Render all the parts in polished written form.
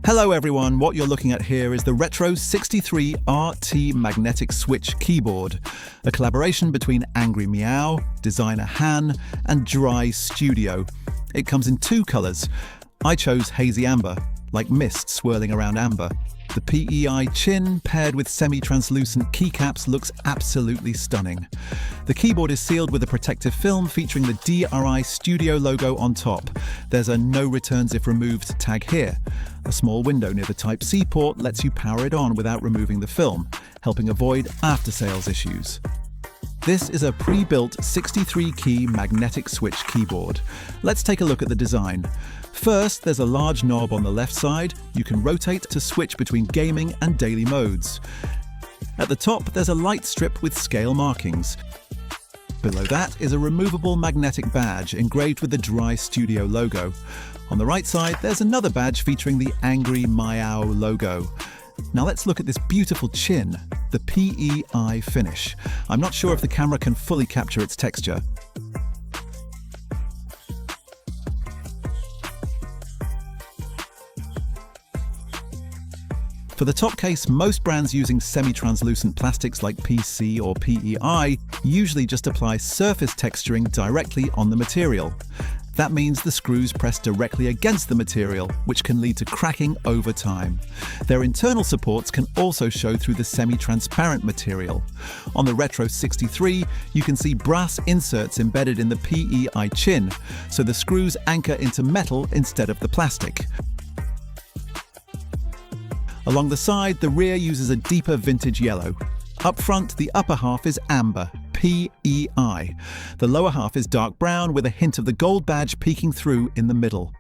Hello everyone, what you're looking at here is the Retro 63 RT magnetic switch keyboard, a collaboration between Angry Miao, designer Han, and Dry Studio. It comes in two colors. I chose Hazy Amber, like mist swirling around amber. The PEI chin paired with semi-translucent keycaps looks absolutely stunning. The keyboard is sealed with a protective film featuring the DRI Studio logo on top. There's a no returns if removed tag here. A small window near the Type-C port lets you power it on without removing the film, helping avoid after-sales issues. This is a pre-built 63-key magnetic switch keyboard. Let's take a look at the design. First, there's a large knob on the left side. You can rotate to switch between gaming and daily modes. At the top, there's a light strip with scale markings. Below that is a removable magnetic badge engraved with the Dry Studio logo. On the right side, there's another badge featuring the Angry Miao logo. Now let's look at this beautiful chin, the PEI finish. I'm not sure if the camera can fully capture its texture. For the top case, most brands using semi-translucent plastics like PC or PEI usually just apply surface texturing directly on the material. That means the screws press directly against the material, which can lead to cracking over time. Their internal supports can also show through the semi-transparent material. On the Retro 63, you can see brass inserts embedded in the PEI chin, so the screws anchor into metal instead of the plastic. Along the side, the rear uses a deeper vintage yellow. Up front, the upper half is amber, PEI. The lower half is dark brown with a hint of the gold badge peeking through in the middle.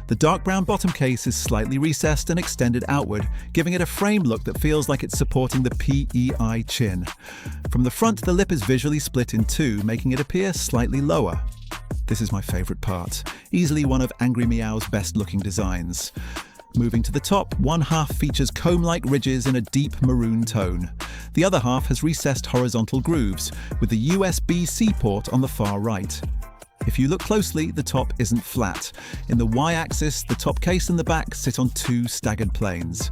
The dark brown bottom case is slightly recessed and extended outward, giving it a frame look that feels like it's supporting the PEI chin. From the front, the lip is visually split in two, making it appear slightly lower. This is my favorite part, easily one of Angry Miao's best-looking designs. Moving to the top, one half features comb-like ridges in a deep maroon tone. The other half has recessed horizontal grooves, with the USB-C port on the far right. If you look closely, the top isn't flat. In the Y-axis, the top case and the back sit on two staggered planes.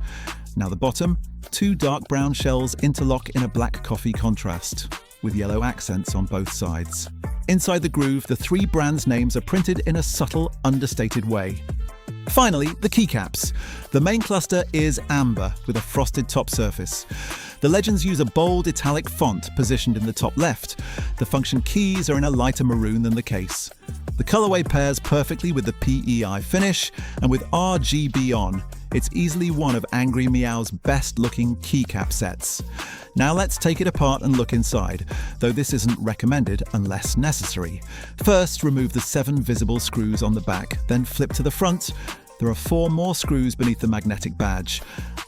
Now the bottom, two dark brown shells interlock in a black coffee contrast, with yellow accents on both sides. Inside the groove, the three brands' names are printed in a subtle, understated way. Finally, the keycaps. The main cluster is amber with a frosted top surface. The legends use a bold italic font positioned in the top left. The function keys are in a lighter maroon than the case. The colorway pairs perfectly with the PEI finish, and with RGB on, it's easily one of Angry Miao's best-looking keycap sets. Now let's take it apart and look inside, though this isn't recommended unless necessary. First, remove the 7 visible screws on the back, then flip to the front. There are 4 more screws beneath the magnetic badge.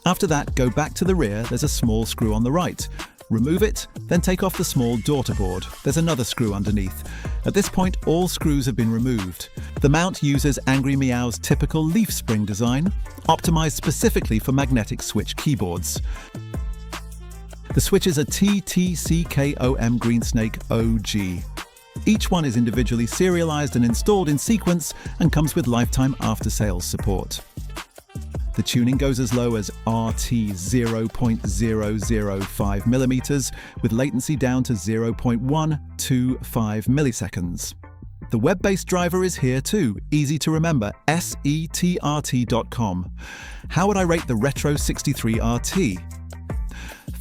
After that, go back to the rear. There's a small screw on the right. Remove it, then take off the small daughter board. There's another screw underneath. At this point, all screws have been removed. The mount uses Angry Miao's typical leaf spring design, optimized specifically for magnetic switch keyboards. The switches are TTCKOM Greensnake OG. Each one is individually serialized and installed in sequence and comes with lifetime after-sales support. The tuning goes as low as RT 0.005mm, with latency down to 0.125 milliseconds. The web-based driver is here too, easy to remember, setrt.com. How would I rate the Retro 63 RT?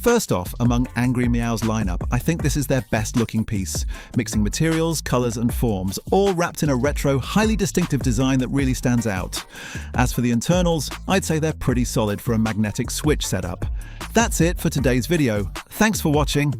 First off, among Angry Miao's lineup, I think this is their best-looking piece, mixing materials, colors, and forms, all wrapped in a retro, highly distinctive design that really stands out. As for the internals, I'd say they're pretty solid for a magnetic switch setup. That's it for today's video. Thanks for watching.